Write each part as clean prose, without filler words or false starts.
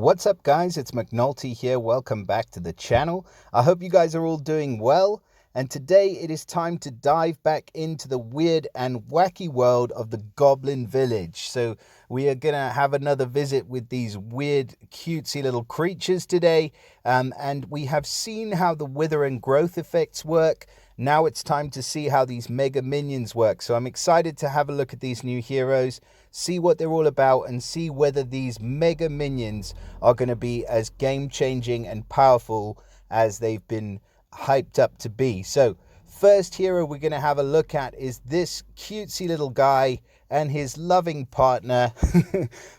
What's up, guys? It's McNulty here. Welcome back to the channel. I hope you guys are all doing well. And today it is time to dive back into the weird and wacky world of the Goblin Village. So we are going to have another visit with these weird, cutesy little creatures today. And we have seen how the wither and growth effects work. Now it's time to see how these mega minions work. So I'm excited to have a look at these new heroes, see what they're all about, and see whether these mega minions are going to be as game-changing and powerful as they've been hyped up to be. So first hero we're going to have a look at is this cutesy little guy and his loving partner,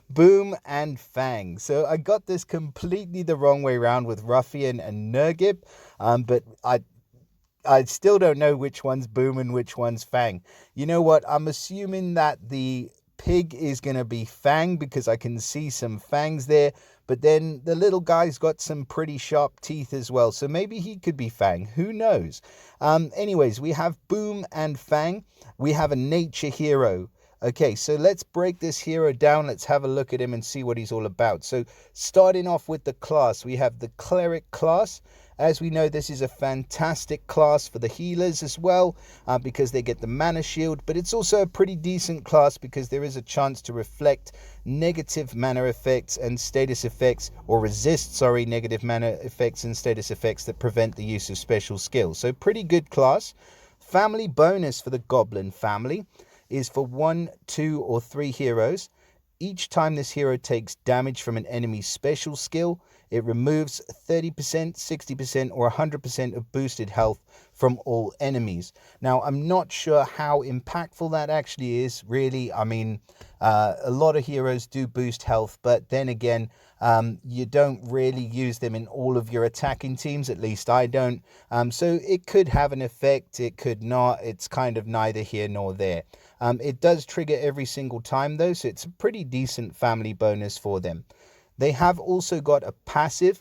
Boom and Fang. So I got this completely the wrong way around with Ruffian and Nurgib, but I still don't know which one's Boom and which one's Fang. You know what? I'm assuming that the pig is going to be Fang because I can see some fangs there. But then the little guy's got some pretty sharp teeth as well. So maybe he could be Fang. Who knows? Anyways, we have Boom and Fang. We have a nature hero. Okay, so let's break this hero down. Let's have a look at him and see what he's all about. So starting off with the class, we have the cleric class. As we know, this is a fantastic class for the healers as well, because they get the mana shield, but it's also a pretty decent class because there is a chance to reflect negative mana effects and status effects, or resist, negative mana effects and status effects that prevent the use of special skills. So pretty good class. Family bonus for the Goblin family is for 1, 2, or 3 heroes. Each time this hero takes damage from an enemy's special skill, it removes 30%, 60%, or 100% of boosted health from all enemies. Now, I'm not sure how impactful that actually is, really. I mean, a lot of heroes do boost health, but then again, you don't really use them in all of your attacking teams, at least I don't. So it could have an effect, it could not. It's kind of neither here nor there. It does trigger every single time, though, so it's a pretty decent family bonus for them. They have also got a passive,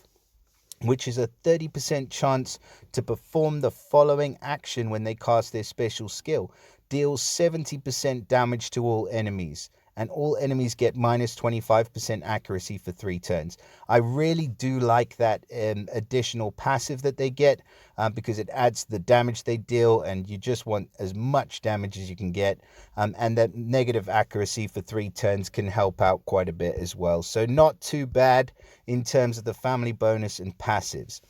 which is a 30% chance to perform the following action when they cast their special skill. Deals 70% damage to all enemies, and all enemies get minus 25% accuracy for 3 turns. I really do like that additional passive that they get, because it adds to the damage they deal, and you just want as much damage as you can get. And that negative accuracy for 3 turns can help out quite a bit as well. So not too bad in terms of the family bonus and passives.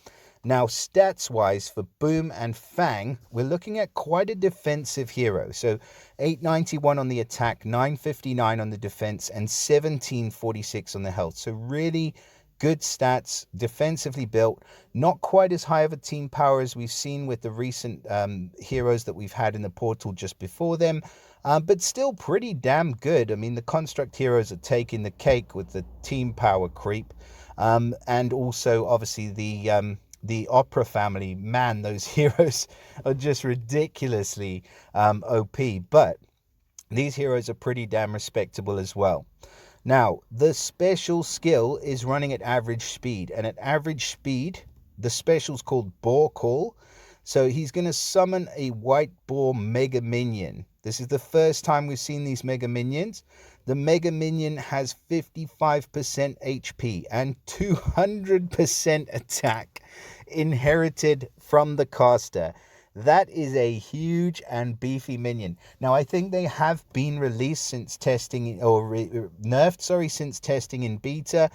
Now, stats-wise, for Boom and Fang, we're looking at quite a defensive hero. So 891 on the attack, 959 on the defense, and 1746 on the health. So really good stats, defensively built. Not quite as high of a team power as we've seen with the recent heroes that we've had in the portal just before them. But still pretty damn good. I mean, the construct heroes are taking the cake with the team power creep. And also, obviously, the opera family, man, those heroes are just ridiculously OP. But these heroes are pretty damn respectable as well. Now, the special skill is running at average speed. And at average speed, the special's called Boar Call. So he's going to summon a white boar mega minion. This is the first time we've seen these mega minions. The mega minion has 55% HP and 200% attack inherited from the caster. That is a huge and beefy minion. Now, I think they have been released since testing, or nerfed, since testing in beta.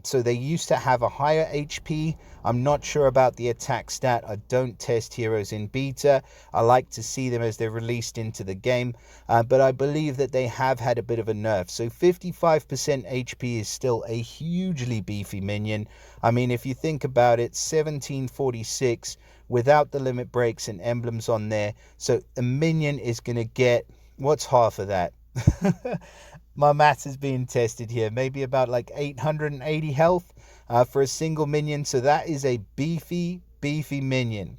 So they used to have a higher HP. I'm not sure about the attack stat. I don't test heroes in beta. I like to see them as they're released into the game. But I believe that they have had a bit of a nerf. So 55% HP is still a hugely beefy minion. I mean, if you think about it, 1746 without the limit breaks and emblems on there. So a minion is going to get, what's half of that? My maths is being tested here. Maybe about like 880 health for a single minion. So that is a beefy minion.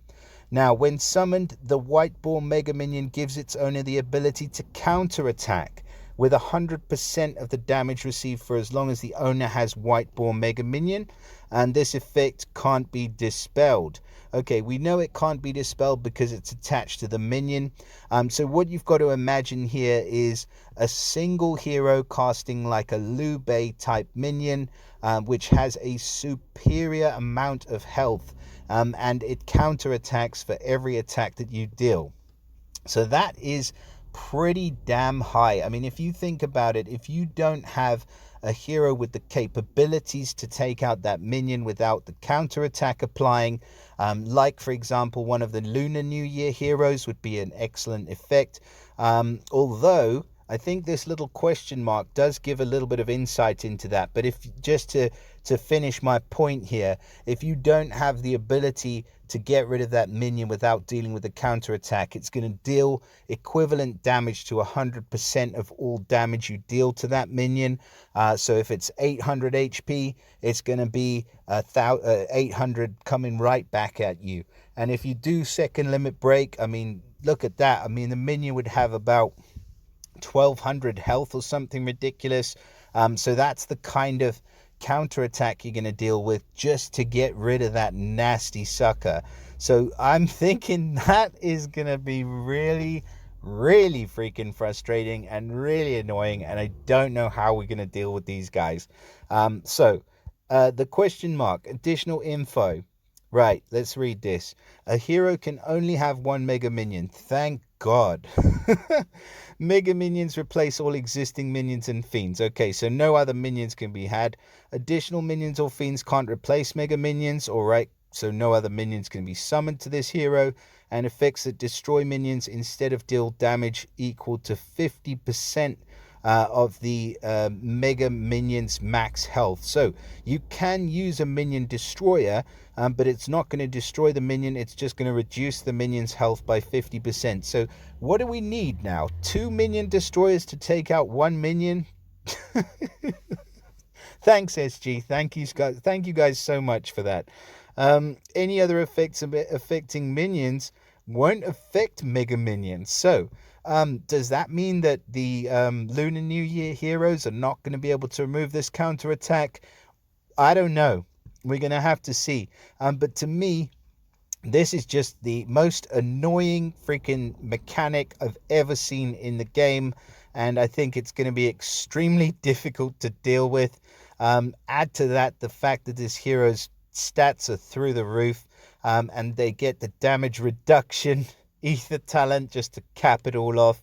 Now, when summoned, the white boar mega minion gives its owner the ability to counterattack with 100% of the damage received for as long as the owner has white boar mega minion, and this effect can't be dispelled. Okay, we know it can't be dispelled because it's attached to the minion. So what you've got to imagine here is a single hero casting like a Liu Bei type minion, which has a superior amount of health, and it counterattacks for every attack that you deal. So that is pretty damn high. I mean, if you think about it, if you don't have a hero with the capabilities to take out that minion without the counterattack applying, like, for example, one of the Lunar New Year heroes would be an excellent effect. Although I think this little question mark does give a little bit of insight into that. But if just to finish my point here, if you don't have the ability to get rid of that minion without dealing with the counterattack, it's going to deal equivalent damage to 100% of all damage you deal to that minion. So if it's 800 HP, it's going to be 800 coming right back at you. And if you do second limit break, I mean, look at that. I mean, the minion would have about 1200 health or something ridiculous. So that's the kind of counterattack you're going to deal with just to get rid of that nasty sucker. So I'm thinking that is going to be really freaking frustrating and really annoying, and I don't know how we're going to deal with these guys. The question mark, additional info. Right, let's read this. A hero can only have one Mega Minion. Thank God. Mega Minions replace all existing minions and fiends. Okay, so no other minions can be had. Additional minions or fiends can't replace Mega Minions. Alright, so no other minions can be summoned to this hero. And effects that destroy minions instead of deal damage equal to 50% of the Mega Minion's max health. So you can use a Minion Destroyer, but it's not going to destroy the minion. It's just going to reduce the minion's health by 50%. So what do we need now? 2 Minion Destroyers to take out 1 minion? Thanks, SG. Thank you guys so much for that. Any other effects affecting minions won't affect Mega Minions. So does that mean that the Lunar New Year heroes are not going to be able to remove this counterattack? I don't know. We're going to have to see. But to me, this is just the most annoying freaking mechanic I've ever seen in the game. And I think it's going to be extremely difficult to deal with. Add to that the fact that this hero's stats are through the roof. And they get the damage reduction ether talent just to cap it all off.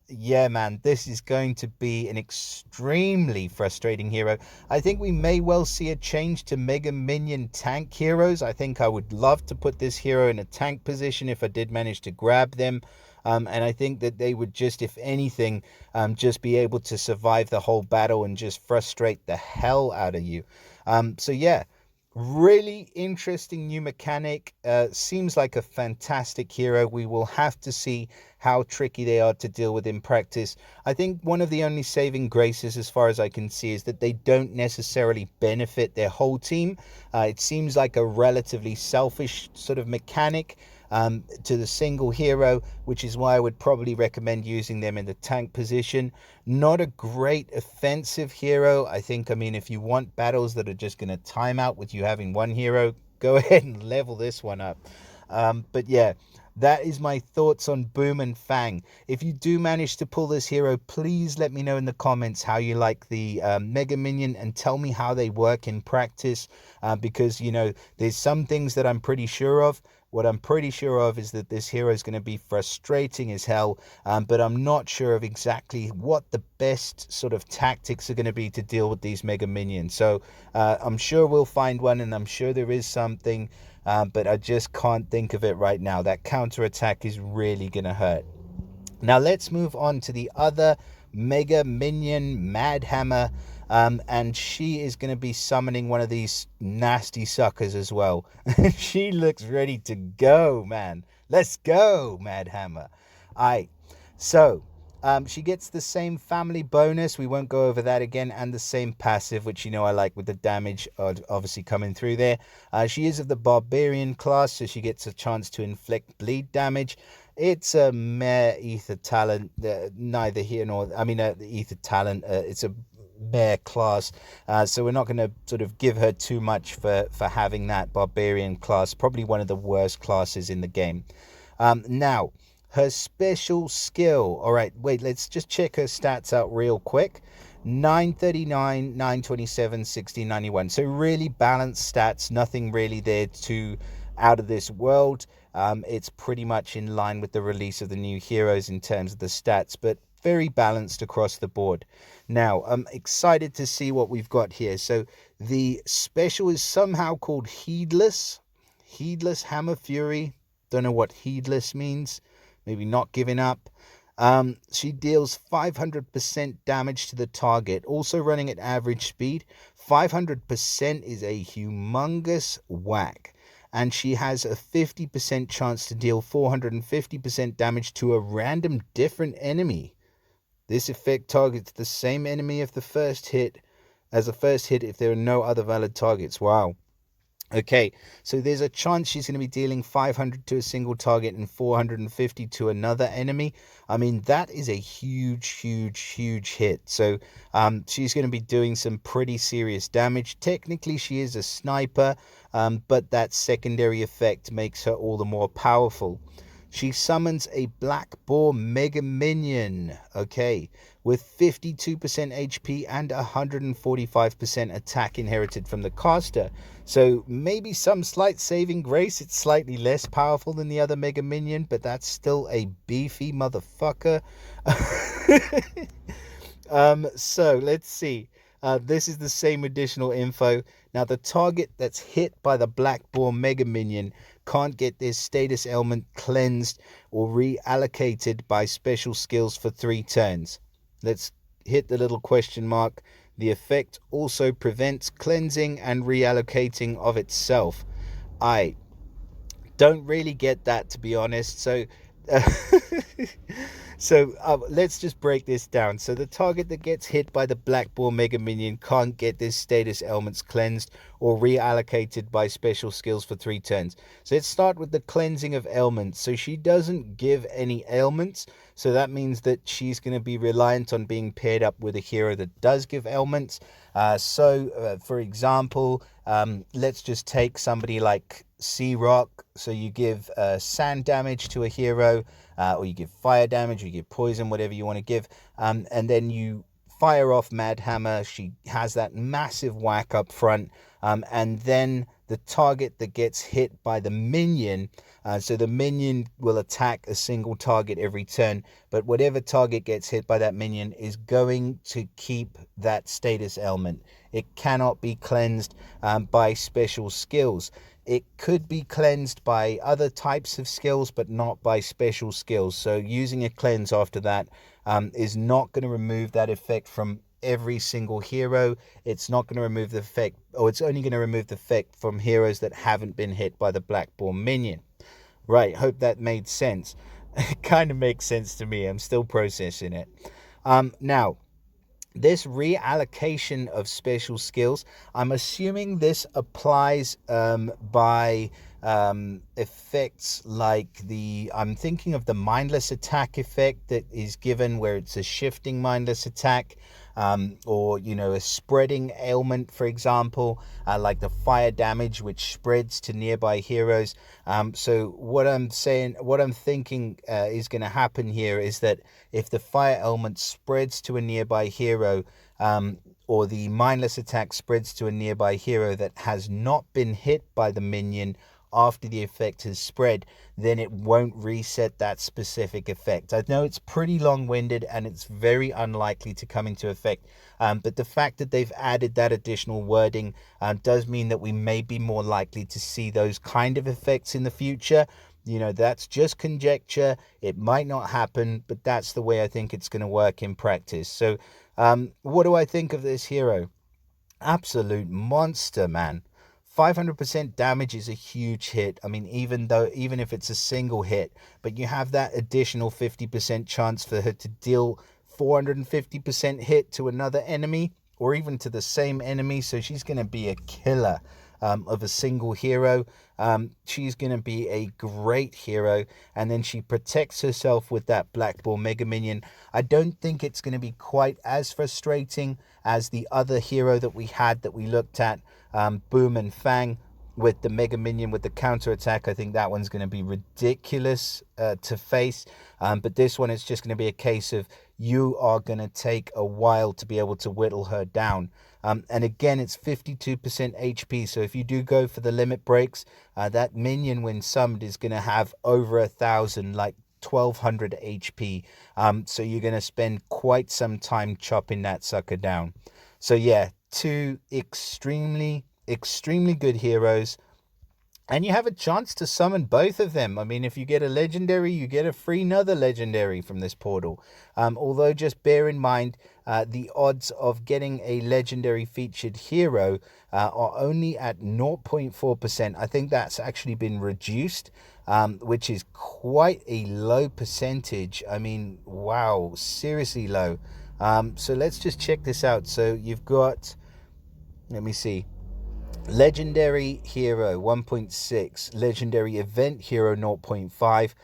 Yeah, man, this is going to be an extremely frustrating hero. I think we may well see a change to Mega Minion tank heroes. I think I would love to put this hero in a tank position if I did manage to grab them. And I think that they would just, if anything, just be able to survive the whole battle and just frustrate the hell out of you. So yeah. Really interesting new mechanic. Seems like a fantastic hero. We will have to see how tricky they are to deal with in practice. I think one of the only saving graces, as far as I can see, is that they don't necessarily benefit their whole team. It seems like a relatively selfish sort of mechanic to the single hero, which is why I would probably recommend using them in the tank position. Not a great offensive hero. I mean, if you want battles that are just going to time out with you having one hero, go ahead and level this one up. But yeah, that is my thoughts on Boom and Fang. If you do manage to pull this hero, please let me know in the comments how you like the Mega Minion, and tell me how they work in practice, because, you know, there's some things that I'm pretty sure of. What I'm pretty sure of is that this hero is going to be frustrating as hell, but I'm not sure of exactly what the best sort of tactics are going to be to deal with these Mega Minions. So I'm sure we'll find one, and I'm sure there is something, but I just can't think of it right now. That counterattack is really going to hurt. Now let's move on to the other Mega Minion, Madhammer. And she is going to be summoning one of these nasty suckers as well. She looks ready to go, man. Let's go, Madhammer. Alright, so she gets the same family bonus. We won't go over that again. And the same passive, which, you know, I like with the damage obviously coming through there. She is of the Barbarian class, so she gets a chance to inflict bleed damage. It's a mere ether talent, neither here nor, I mean, the ether talent, it's a mere class, so we're not going to sort of give her too much for having that Barbarian class, probably one of the worst classes in the game. Now, her special skill, all right, wait, let's just check her stats out real quick. 939, 927, 1691. So really balanced stats, nothing really there too out of this world. It's pretty much in line with the release of the new heroes in terms of the stats, but very balanced across the board. Now, I'm excited to see what we've got here. So the special is somehow called Heedless. Heedless Hammer Fury. Don't know what Heedless means. Maybe not giving up. She deals 500% damage to the target, also running at average speed. 500% is a humongous whack. And she has a 50% chance to deal 450% damage to a random different enemy. This effect targets the same enemy if the first hit if there are no other valid targets. Wow. Okay, so there's a chance she's going to be dealing 500 to a single target and 450 to another enemy. I mean, that is a huge hit. So she's going to be doing some pretty serious damage. Technically, she is a sniper, but that secondary effect makes her all the more powerful. She summons a Black Boar Mega Minion, okay, with 52% HP and 145% attack inherited from the caster. So maybe some slight saving grace. It's slightly less powerful than the other Mega Minion, but that's still a beefy motherfucker. So let's see. This is the same additional info. Now, the target that's hit by the Black Boar Mega Minion can't get their status ailment cleansed or reallocated by special skills for 3 turns. Let's hit the little question mark. The effect also prevents cleansing and reallocating of itself. I don't really get that, to be honest. So let's just break this down. So the target that gets hit by the Black Boar Mega Minion can't get their status ailments cleansed or reallocated by special skills for 3 turns. So let's start with the cleansing of ailments. So she doesn't give any ailments, so that means that she's going to be reliant on being paired up with a hero that does give ailments. For example, let's just take somebody like Sea Rock. So you give sand damage to a hero, or you give fire damage, or you give poison, whatever you want to give, and then you fire off Madhammer. She has that massive whack up front, and then the target that gets hit by the minion, so the minion will attack a single target every turn, but whatever target gets hit by that minion is going to keep that status ailment. It cannot be cleansed by special skills. It could be cleansed by other types of skills, but not by special skills. So using a cleanse after that is not going to remove that effect from every single hero. It's not going to remove the effect, or it's only going to remove the effect from heroes that haven't been hit by the Black Boar Minion. Right, hope that made sense. It kind of makes sense to me. I'm still processing it. Now, this reallocation of special skills, I'm assuming this applies by effects like I'm thinking of the mindless attack effect that is given where it's a shifting mindless attack, or a spreading ailment, for example, like the fire damage which spreads to nearby heroes. So what I'm thinking is going to happen here is that if the fire ailment spreads to a nearby hero, or the mindless attack spreads to a nearby hero that has not been hit by the minion after the effect has spread, then it won't reset that specific effect. I know it's pretty long-winded and it's very unlikely to come into effect, but the fact that they've added that additional wording does mean that we may be more likely to see those kind of effects in the future. That's just conjecture. It might not happen, but that's the way I think it's going to work in practice. So what do I think of this hero? Absolute monster, man. 500% damage is a huge hit. I mean, even if it's a single hit, but you have that additional 50% chance for her to deal 450% hit to another enemy, or even to the same enemy. So she's going to be a killer of a single hero. She's going to be a great hero, and then she protects herself with that Black Boar Mega Minion. I don't think it's going to be quite as frustrating as the other hero that we looked at, Boom and Fang. with the Mega Minion with the counter attack. I think that one's going to be ridiculous to face. But this one, it's just going to be a case of you are going to take a while to be able to whittle her down. And again, it's 52% HP. So if you do go for the limit breaks, that minion when summoned is going to have over 1,000, like 1,200 HP. So you're going to spend quite some time chopping that sucker down. So yeah, two extremely good heroes. And you have a chance to summon both of them. I mean, if you get a legendary, you get a free another legendary from this portal. Although just bear in mind, the odds of getting a legendary featured hero are only at 0.4%. I think that's actually been reduced, which is quite a low percentage. I mean, wow, seriously low. So let's just check this out. So you've got, let me see. Legendary hero 1.6, legendary event hero 0.5,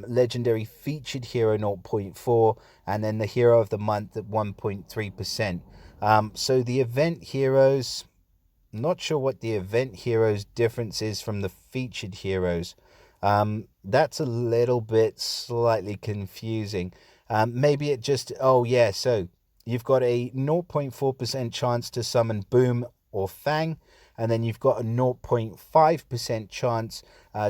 legendary featured hero 0.4, and then the hero of the month at 1.3%. So the event heroes, not sure what the event heroes difference is from the featured heroes. That's a little bit slightly confusing. Maybe it just, oh yeah, so you've got a 0.4% chance to summon Boom or Fang, and then you've got a 0.5% chance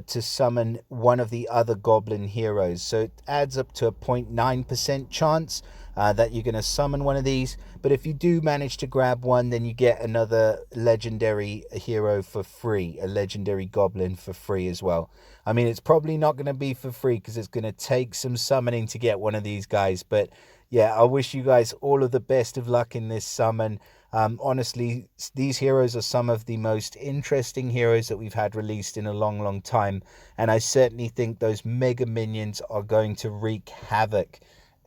to summon one of the other Goblin heroes. So it adds up to a 0.9% chance that you're going to summon one of these. But if you do manage to grab one, then you get another legendary hero for free, a legendary Goblin for free as well. I mean, it's probably not going to be for free because it's going to take some summoning to get one of these guys. But yeah, I wish you guys all of the best of luck in this summon. Honestly, these heroes are some of the most interesting heroes that we've had released in a long time, and I certainly think those Mega Minions are going to wreak havoc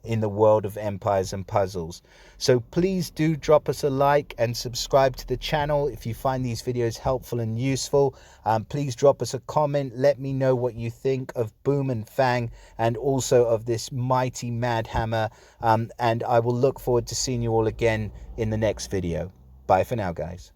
in the world of Empires and Puzzles. So please do drop us a like and subscribe to the channel if you find these videos helpful and useful. Please drop us a comment. Let me know what you think of Boom and Fang, and also of this mighty Madhammer. And I will look forward to seeing you all again in the next video. Bye for now, guys.